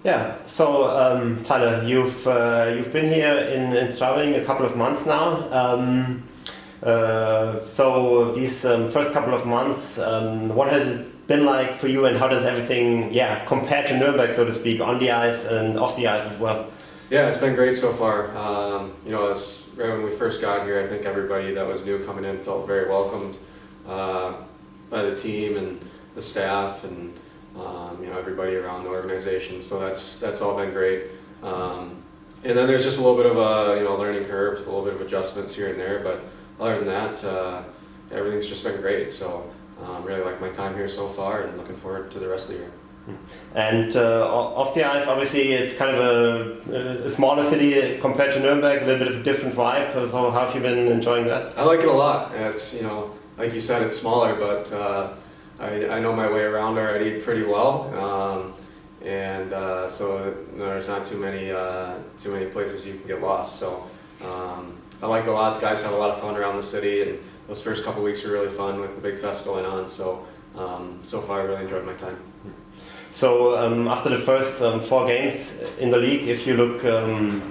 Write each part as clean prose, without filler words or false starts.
Yeah. So Tyler, you've been here in Straubing a couple of months now. So these first couple of months, what has it been like for you, and how does everything, compare to Nuremberg, so to speak, on the ice and off the ice as well? Yeah, it's been great so far. Right when we first got here, I think everybody that was new coming in felt very welcomed by the team and the staff and everybody around the organization. So that's all been great. And then there's just a little bit of a learning curve, a little bit of adjustments here and there, but other than that, everything's just been great. So really like my time here so far, and looking forward to the rest of the year. And off the ice, obviously, it's kind of a smaller city compared to Nuremberg, a little bit of a different vibe. So how have you been enjoying that? I like it a lot. It's like you said, it's smaller, but I know my way around already pretty well, so there's not too many places you can get lost. So I like it a lot. The guys have a lot of fun around the city, and those first couple weeks were really fun with the big fest going on. So so far, I really enjoyed my time. So after the first 4 games in the league, if you look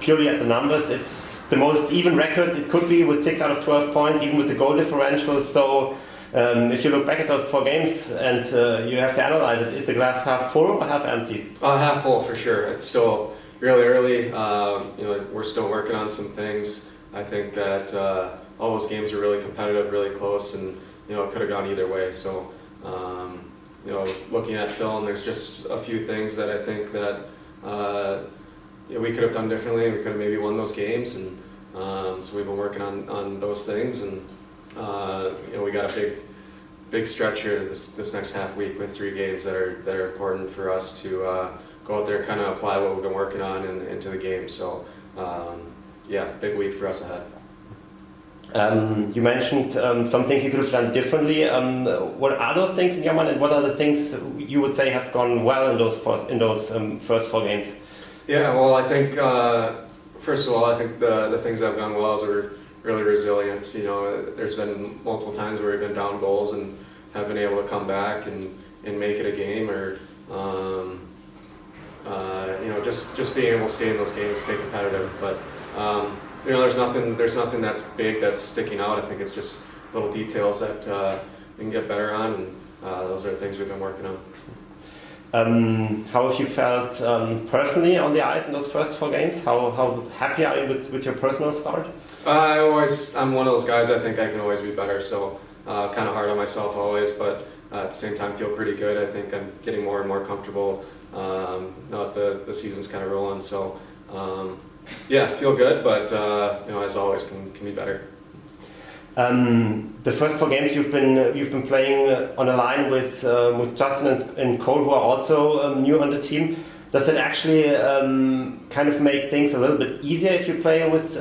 purely at the numbers, it's the most even record it could be, with 6 out of 12 points, even with the goal differential. So if you look back at those 4 games and you have to analyze it, is the glass half full or half empty? Half full for sure. It's still really early. We're still working on some things. I think that all those games are really competitive, really close, and it could have gone either way. So. Looking at film, there's just a few things that I think that we could have done differently. We could have maybe won those games, and so we've been working on those things. And we got a big stretch here this next half week with 3 games that are important for us to go out there and kind of apply what we've been working on into the game. So big week for us ahead. You mentioned some things you could have done differently. What are those things in your mind, and what are the things you would say have gone well in those first 4 games? Yeah, well, I think first of all, I think the things that have gone well is we're really resilient. There's been multiple times where we've been down goals and have been able to come back and make it a game, or just being able to stay in those games, stay competitive. But there's nothing that's big that's sticking out. I think it's just little details that we can get better on, and those are the things we've been working on. How have you felt personally on the ice in those first 4 games? How happy are you with your personal start? I'm one of those guys. I think I can always be better. So kind of hard on myself always, but at the same time feel pretty good. I think I'm getting more and more comfortable now that the season's kind of rolling. So. Feel good, but as always, can be better. The first 4 games you've been playing on a line with Justin and Cole, who are also new on the team. Does it actually kind of make things a little bit easier if you play with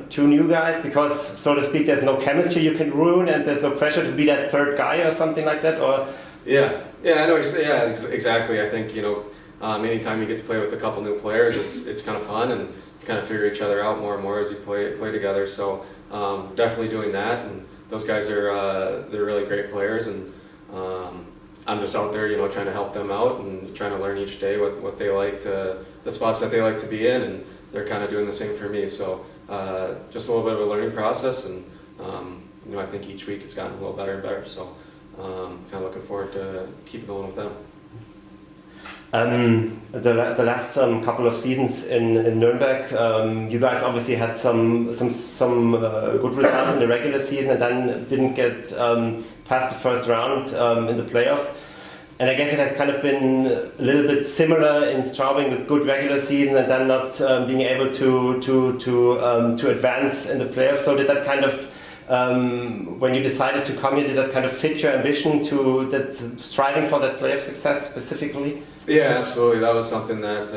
2 new guys? Because, so to speak, there's no chemistry you can ruin, and there's no pressure to be that 3rd guy or something like that. Or I know what you're saying. Yeah, exactly. I think anytime you get to play with a couple new players, it's kind of fun, and you kind of figure each other out more and more as you play together. So definitely doing that, and those guys they're really great players, and I'm just out there trying to help them out and trying to learn each day what they like the spots that they like to be in, and they're kind of doing the same for me. So just a little bit of a learning process, and I think each week it's gotten a little better and better. So kind of looking forward to keep going with them. The last couple of seasons in Nuremberg, you guys obviously had some good results in the regular season, and then didn't get past the first round in the playoffs. And I guess it had kind of been a little bit similar in Straubing, with good regular season and then not being able to advance in the playoffs. So did that kind of when you decided to come here, did that kind of fit your ambition to that striving for that playoff success specifically? Yeah, absolutely. That was something that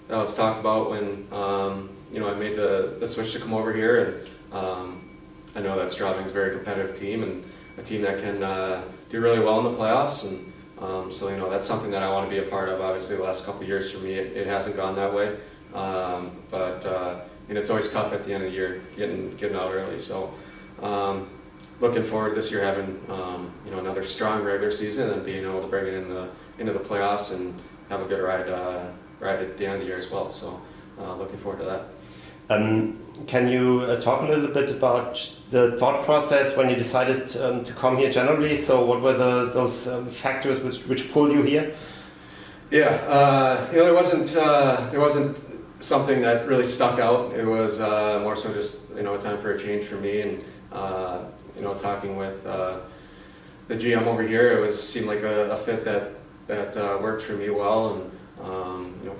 was talked about when I made the switch to come over here, and I know that Straubing's a very competitive team, and a team that can do really well in the playoffs, and so that's something that I want to be a part of. Obviously, the last couple of years for me, it hasn't gone that way, but it's always tough at the end of the year getting out early. So. Looking forward this year having another strong regular season and being able to bring it into the playoffs, and have a good ride at the end of the year as well. So looking forward to that. Can you talk a little bit about the thought process when you decided to come here generally? So what were those factors which pulled you here? Yeah, there wasn't something that really stuck out. It was more so just a time for a change for me, and talking with the GM over here, it seemed like a fit that worked for me well, and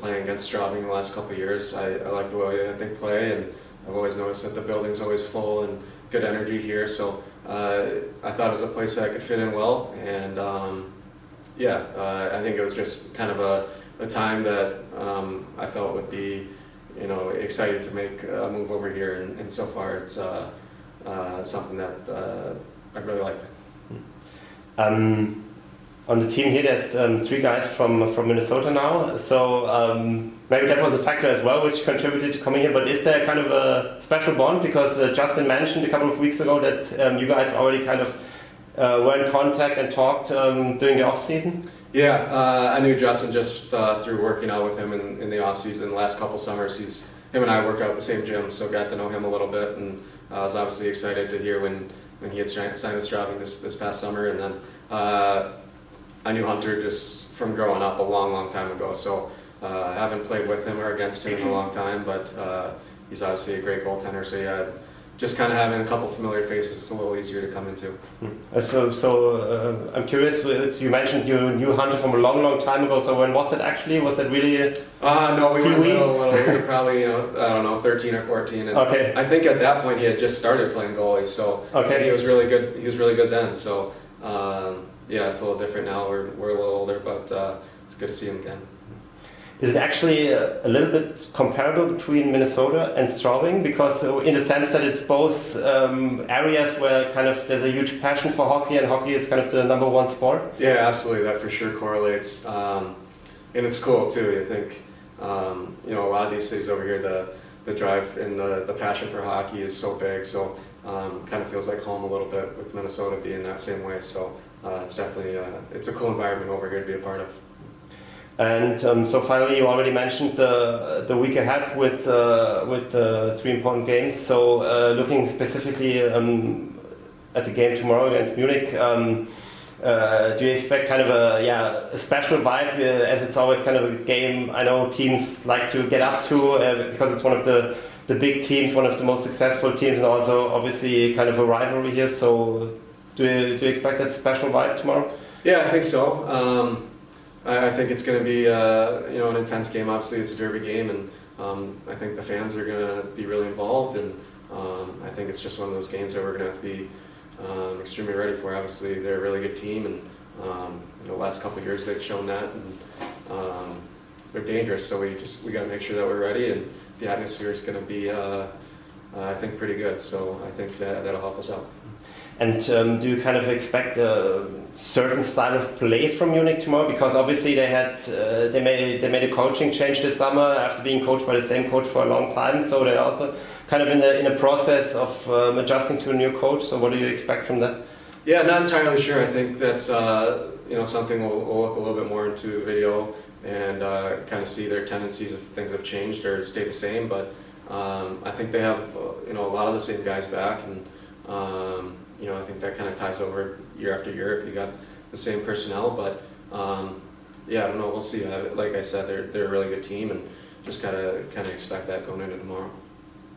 playing against Straubing the last couple of years, I like the way they play, and I've always noticed that the building's always full and good energy here. So I thought it was a place that I could fit in well, and I think it was just kind of a time that I felt would be excited to make a move over here, and so far it's something that I really liked. On the team here, there's 3 guys from Minnesota now, so maybe that was a factor as well which contributed to coming here. But is there kind of a special bond, because Justin mentioned a couple of weeks ago that you guys already kind of were in contact and talked during the off season? Yeah, I knew Justin just through working out with him in the off season. The last couple summers, him and I work out at the same gym, so got to know him a little bit, and I was obviously excited to hear when he had signed with Straubing this past summer, and then I knew Hunter just from growing up a long time ago, so I haven't played with him or against him in a long time, but he's obviously a great goaltender, so yeah, just kind of having a couple familiar faces, it's a little easier to come into. So I'm curious, you mentioned you knew Hunter from a long time ago, so when was that actually? Was that really no, we were little. We were probably, I don't know, 13 or 14, and okay. I think at that point he had just started playing goalie, so okay. He was really good then, so yeah, it's a little different now. We're a little older, but it's good to see him again. Is it actually a little bit comparable between Minnesota and Straubing? Because in the sense that it's both areas where kind of there's a huge passion for hockey, and hockey is kind of the #1 sport? Yeah, absolutely. That for sure correlates. And it's cool too. I think, a lot of these cities over here, the drive and the passion for hockey is so big. So kind of feels like home a little bit with Minnesota being that same way. So it's definitely, it's a cool environment over here to be a part of. And so finally, you already mentioned the week ahead with the 3 important games. So looking specifically at the game tomorrow against Munich, do you expect kind of a special vibe, as it's always kind of a game I know teams like to get up to, because it's one of the big teams, one of the most successful teams, and also obviously kind of a rivalry here. So do you expect that special vibe tomorrow? Yeah, I think so. I think it's going to be an intense game. Obviously, it's a derby game, and I think the fans are going to be really involved, and I think it's just one of those games that we're going to have to be extremely ready for. Obviously, they're a really good team, and the last couple of years they've shown that, and they're dangerous. So we got to make sure that we're ready, and the atmosphere is going to be, I think, pretty good. So I think that'll help us out. And do you kind of expect a certain style of play from Munich tomorrow? Because obviously they made a coaching change this summer after being coached by the same coach for a long time. So they're also kind of in a process of adjusting to a new coach. So what do you expect from that? Yeah, not entirely sure. I think that's something we'll look a little bit more into video and kind of see their tendencies if things have changed or stay the same. But I think they have a lot of the same guys back, and I think that kind of ties over year after year if you got the same personnel. But I don't know. We'll see. Like I said, they're a really good team, and just kind of expect that going into tomorrow.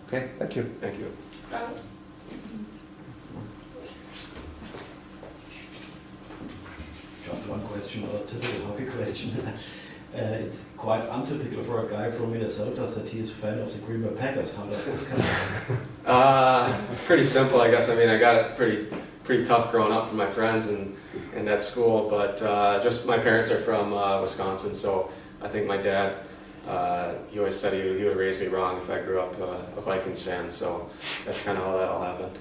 Okay. Thank you. Thank you. Just one question, or typical hockey question. It's quite untypical for a guy from Minnesota that he is a fan of the Green Bay Packers. How does this come? Pretty simple, I guess. I mean, I got it pretty tough growing up from my friends and at school, but just my parents are from Wisconsin, so I think my dad, he always said he would raise me wrong if I grew up a Vikings fan, so that's kind of how that all happened.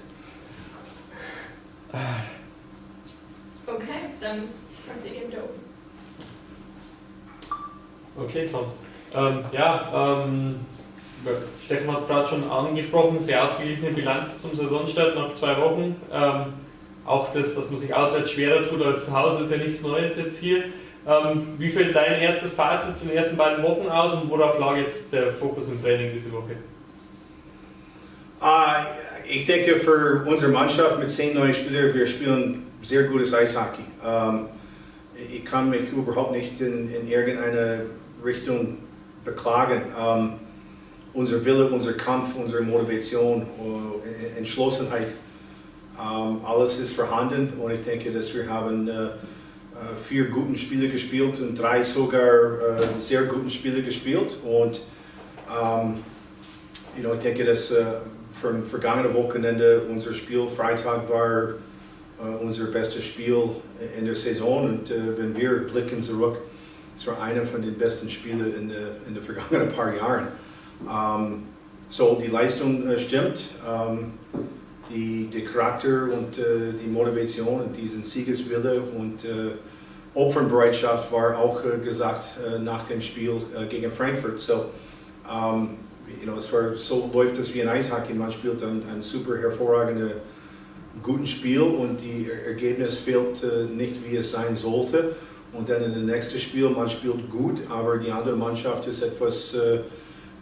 Okay, dann kannst du eben Joe. Okay, Tom. Steffen hat es gerade schon angesprochen, sehr ausgeglichene Bilanz zum Saisonstart nach 2 Wochen. Auch das, dass man sich auswärts schwerer tut als zu Hause, ist ja nichts Neues jetzt hier. Wie fällt dein erstes Fazit zu den ersten beiden Wochen aus und worauf lag jetzt der Fokus im Training diese Woche? Ich denke für unsere Mannschaft mit 10 neuen Spielern, wir spielen sehr gutes Eishockey. Ich kann mich überhaupt nicht in irgendeine Richtung beklagen. Unser Wille, unser Kampf, unsere Motivation, Entschlossenheit, alles ist vorhanden und ich denke, dass wir haben 4 guten Spiele gespielt und 3 sogar sehr guten Spiele gespielt und ich denke, dass vom vergangenen Wochenende unser Spiel Freitag war unser bestes Spiel in der Saison und wenn wir blicken zurück, es war einer von den besten Spielen in den vergangenen paar Jahren. So die Leistung stimmt, die Charakter und die Motivation und diesen Siegeswille und Opferbereitschaft war auch gesagt nach dem Spiel gegen Frankfurt. So, es war, so läuft es wie ein Eishockey, man spielt ein super hervorragendes, gutes Spiel und das Ergebnis fehlt nicht wie es sein sollte. Und dann in dem nächsten Spiel, man spielt gut, aber die andere Mannschaft ist etwas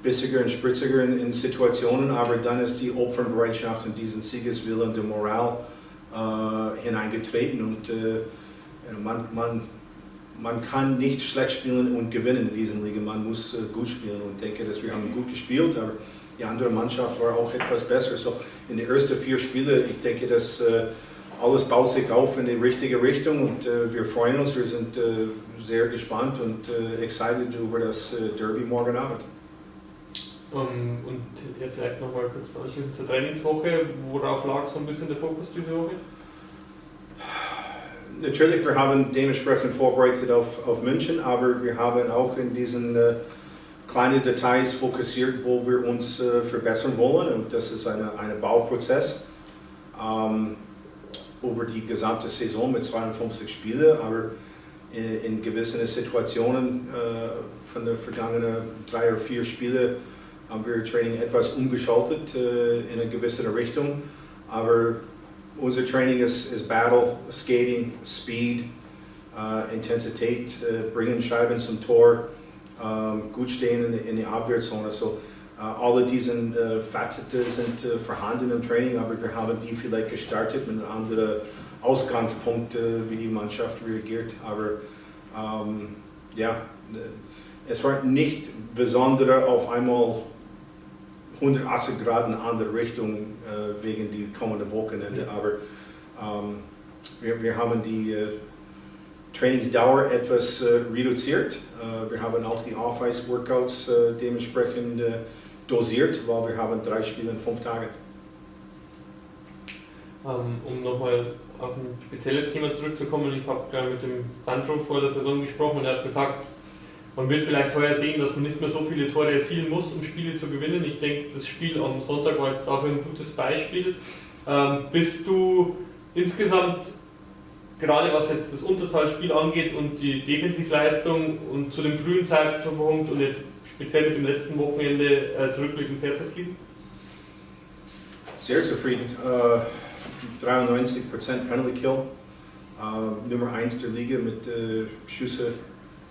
bissiger und spritziger in Situationen, aber dann ist die Opferbereitschaft und diesen Siegeswille und der Moral hineingetreten und man kann nicht schlecht spielen und gewinnen in dieser Liga, man muss gut spielen und ich denke, dass wir haben gut gespielt, aber die andere Mannschaft war auch etwas besser. So in den ersten 4 Spielen, ich denke, dass alles baut sich auf in die richtige Richtung und wir freuen uns, wir sind sehr gespannt und excited über das Derby morgen Abend. Und ja, vielleicht nochmal kurz anschließend zur Trainingswoche, worauf lag so ein bisschen der Fokus diese Woche? Natürlich, wir haben dementsprechend vorbereitet auf München, aber wir haben auch in diesen kleinen Details fokussiert, wo wir uns verbessern wollen und das ist ein Bauprozess über die gesamte Saison mit 52 Spielen, aber in gewissen Situationen von den vergangenen 3 oder 4 Spielen haben wir Training etwas umgeschaltet in eine gewisse Richtung, aber unser Training ist Battle, Skating, Speed, Intensität, bringen Scheiben zum Tor, gut stehen in der Abwehrzone. So, alle diese Facetten sind vorhanden im Training, aber wir haben die vielleicht gestartet mit einem anderen Ausgangspunkt, wie die Mannschaft reagiert. Aber es war nicht besonders auf einmal 180 Grad in eine andere Richtung wegen die kommenden Wochenende, aber wir haben die Trainingsdauer etwas reduziert. Wir haben auch die Off-Ice-Workouts dementsprechend dosiert, weil wir haben 3 Spiele in 5 Tagen. Um nochmal auf ein spezielles Thema zurückzukommen, ich habe gerade mit dem Sandro vor der Saison gesprochen und er hat gesagt, man will vielleicht heuer sehen, dass man nicht mehr so viele Tore erzielen muss, um Spiele zu gewinnen. Ich denke, das Spiel am Sonntag war jetzt dafür ein gutes Beispiel. Bist du insgesamt, gerade was jetzt das Unterzahlspiel angeht und die Defensivleistung und zu dem frühen Zeitpunkt und jetzt speziell mit dem letzten Wochenende zurückblickend sehr zufrieden? Sehr zufrieden. 93% Penalty Kill, Nummer 1 der Liga mit Schüsse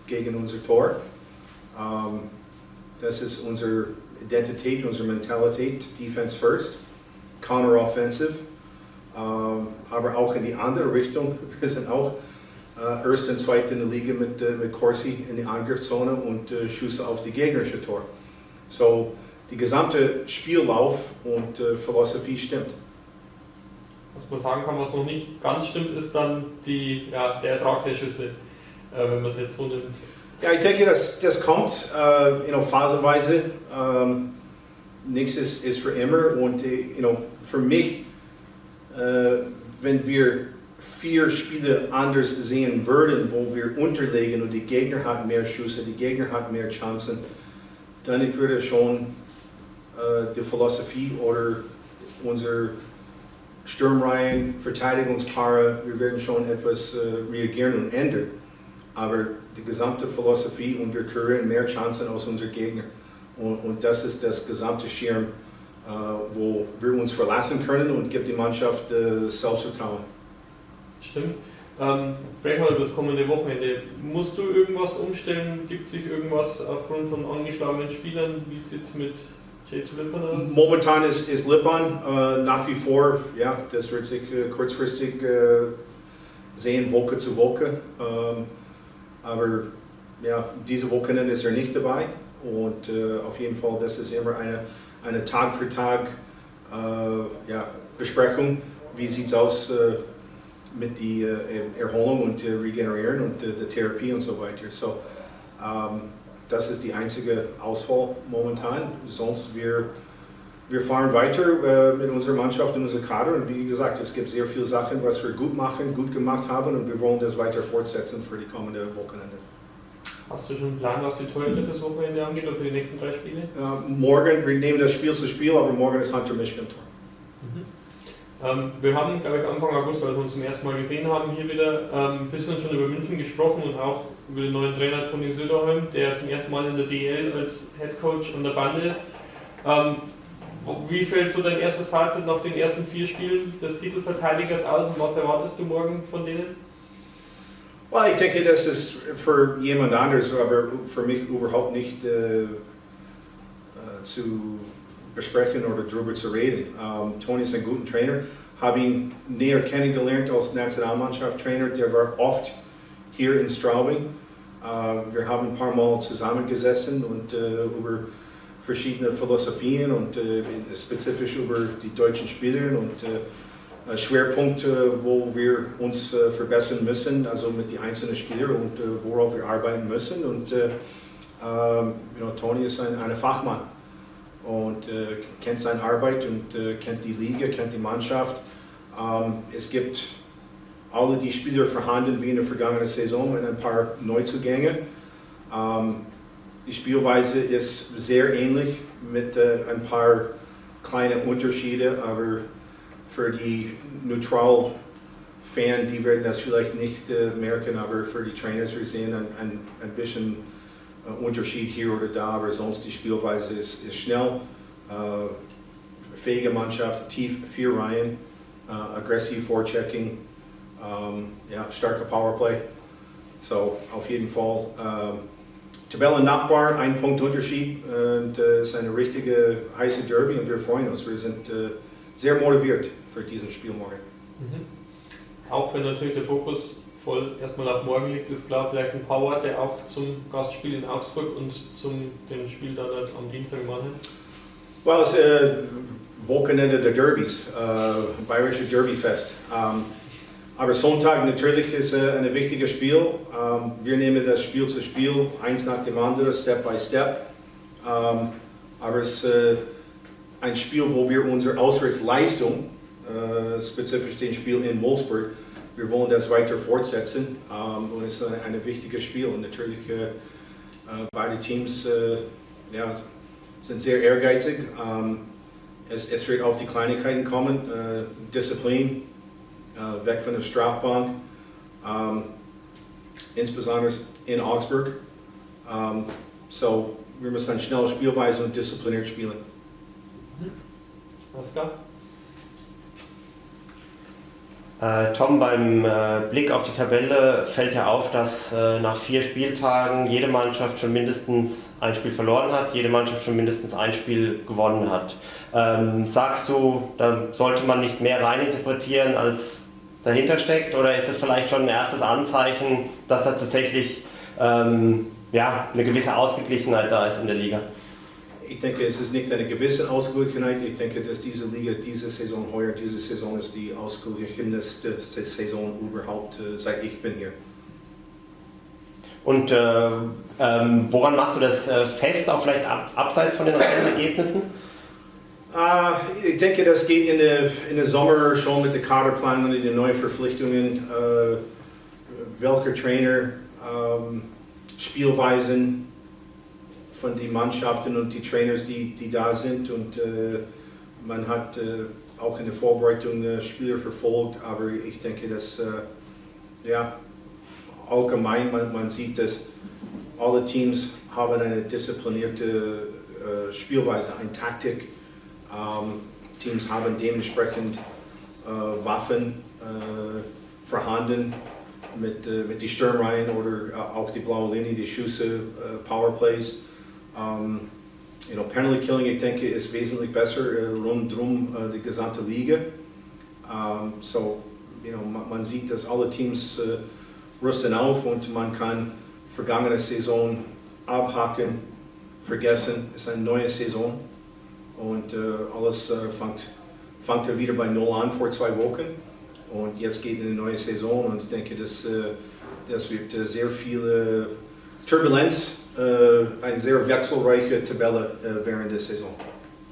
gegen unser Tor. Das ist unsere Identität, unsere Mentalität, Defense first, Counter Offensive, aber auch in die andere Richtung. Wir sind auch erst und zweit in der Liga mit Corsi in der Angriffszone und Schüsse auf die gegnerische Tor. So die gesamte Spiellauf und Philosophie stimmt. Was man sagen kann, was noch nicht ganz stimmt, ist dann der Ertrag der Schüsse, wenn man es jetzt so nimmt. Ja, ich denke, das kommt phasenweise. Nichts ist für immer und für mich, wenn wir 4 Spiele anders sehen würden, wo wir unterlegen und die Gegner hat mehr Schüsse, die Gegner hat mehr Chancen, dann ich würde schon die Philosophie oder unsere Sturmreihen, Verteidigungspaare, wir werden schon etwas reagieren und ändern. Aber die gesamte Philosophie und wir kreieren mehr Chancen als unsere Gegner. Und das ist das gesamte Schirm, wo wir uns verlassen können und gibt die Mannschaft Selbstvertrauen. Stimmt. Sprechen wir über das kommende Wochenende. Musst du irgendwas umstellen? Gibt sich irgendwas aufgrund von angeschlagenen Spielern? Wie sieht es mit Jason Lippmann aus? Momentan ist Lippmann nach wie vor, ja, das wird sich kurzfristig sehen, Woche zu Woche. Aber ja, diese Wochenende ist nicht dabei und auf jeden Fall, das ist immer eine Tag für Tag Besprechung. Wie sieht es aus mit der Erholung und Regenerieren und der Therapie und so weiter. So, das ist die einzige Ausfall momentan. Sonst wir fahren weiter mit unserer Mannschaft und unserem Kader und wie gesagt, es gibt sehr viele Sachen, was wir gut gemacht haben und wir wollen das weiter fortsetzen für die kommende Wochenende. Hast du schon einen Plan, was die Torhüter fürs Wochenende angeht oder für die nächsten 3 Spiele? Morgen, wir nehmen das Spiel zu Spiel, aber morgen ist Hunter Michigan Tor. Wir haben, glaube ich, Anfang August, als wir uns zum ersten Mal gesehen haben, hier wieder ein bisschen schon über München gesprochen und auch über den neuen Trainer Toni Söderholm, der zum ersten Mal in der DL als Headcoach an der Bande ist. Wie fällt so dein erstes Fazit nach den ersten 4 Spielen des Titelverteidigers aus und was erwartest du morgen von denen? Well, ich denke, das ist für jemand anderes, aber für mich überhaupt nicht zu besprechen oder darüber zu reden. Toni ist ein guter Trainer, habe ihn näher kennengelernt als Nationalmannschaft-Trainer, der war oft hier in Straubing. Wir haben ein paar Mal zusammengesessen und über verschiedene Philosophien und spezifisch über die deutschen Spieler und Schwerpunkte, wo wir uns verbessern müssen, also mit den einzelnen Spielern und worauf wir arbeiten müssen. Und Toni ist ein Fachmann und kennt seine Arbeit und kennt die Liga, kennt die Mannschaft. Es gibt alle die Spieler vorhanden wie in der vergangenen Saison mit ein paar Neuzugänge. Die Spielweise ist sehr ähnlich mit ein paar kleinen Unterschieden, aber für die neutral Fan, die werden das vielleicht nicht merken, aber für die Trainers, wir sehen ein bisschen Unterschied hier oder da, aber sonst die Spielweise ist schnell, fähige Mannschaft, tief 4 Reihen, aggressiv Vorchecking, starke Powerplay. So auf jeden Fall Tabellennachbar, 1 Punkt Unterschied und es ist eine richtige heiße Derby und wir freuen uns. Wir sind sehr motiviert für diesen Spiel morgen. Auch wenn natürlich der Fokus voll erstmal auf morgen liegt, ist klar, vielleicht ein paar Worte auch zum Gastspiel in Augsburg und zum dem Spiel dann am Dienstag machen. Well, es ist Wochenende der Derbys, bayerische Derbyfest. Aber Sonntag natürlich ist ein wichtiges Spiel. Wir nehmen das Spiel zu Spiel, eins nach dem anderen, Step by Step. Aber es ist ein Spiel, wo wir unsere Auswärtsleistung, spezifisch den Spiel in Wolfsburg, wir wollen das weiter fortsetzen. Und es ist ein wichtiges Spiel. Und natürlich beide Teams sind sehr ehrgeizig. Es wird auf die Kleinigkeiten kommen, Disziplin, weg von der Strafbank, insbesondere in Augsburg. So, wir müssen eine schnelle Spielweise und diszipliniert spielen. Alles klar. Tom, beim Blick auf die Tabelle fällt ja auf, dass nach 4 Spieltagen jede Mannschaft schon mindestens ein Spiel verloren hat, jede Mannschaft schon mindestens ein Spiel gewonnen hat. Sagst du, da sollte man nicht mehr reininterpretieren, als dahinter steckt, oder ist das vielleicht schon ein erstes Anzeichen, dass da tatsächlich eine gewisse Ausgeglichenheit da ist in der Liga? Ich denke, es ist nicht eine gewisse Ausgeglichenheit. Ich denke, dass diese Liga, diese Saison ist die ausgeglichenste Saison überhaupt, seit ich bin hier. Und woran machst du das fest, auch vielleicht abseits von den Ergebnissen? Ich denke, das geht in der Sommer schon mit der Kaderplanung und den neuen Verpflichtungen. Welcher Trainer, Spielweisen von den Mannschaften und die Trainers, die da sind. Und man hat auch in der Vorbereitung Spieler verfolgt, aber ich denke, dass allgemein man sieht, dass alle Teams haben eine disziplinierte Spielweise, eine Taktik. Teams haben dementsprechend Waffen vorhanden mit die Sturmreihen oder auch die blaue Linie, die Schüsse, Powerplays. Penalty killing, ich denke, ist wesentlich besser rundherum die gesamte Liga. Man sieht, dass alle Teams rüsten auf und man kann vergangene Saison abhaken, vergessen. Es ist eine neue Saison und alles fängt wieder bei Null an vor 2 Wochen und jetzt geht in eine neue Saison und ich denke, das wird sehr viel Turbulenz, eine sehr wechselreiche Tabelle während der Saison.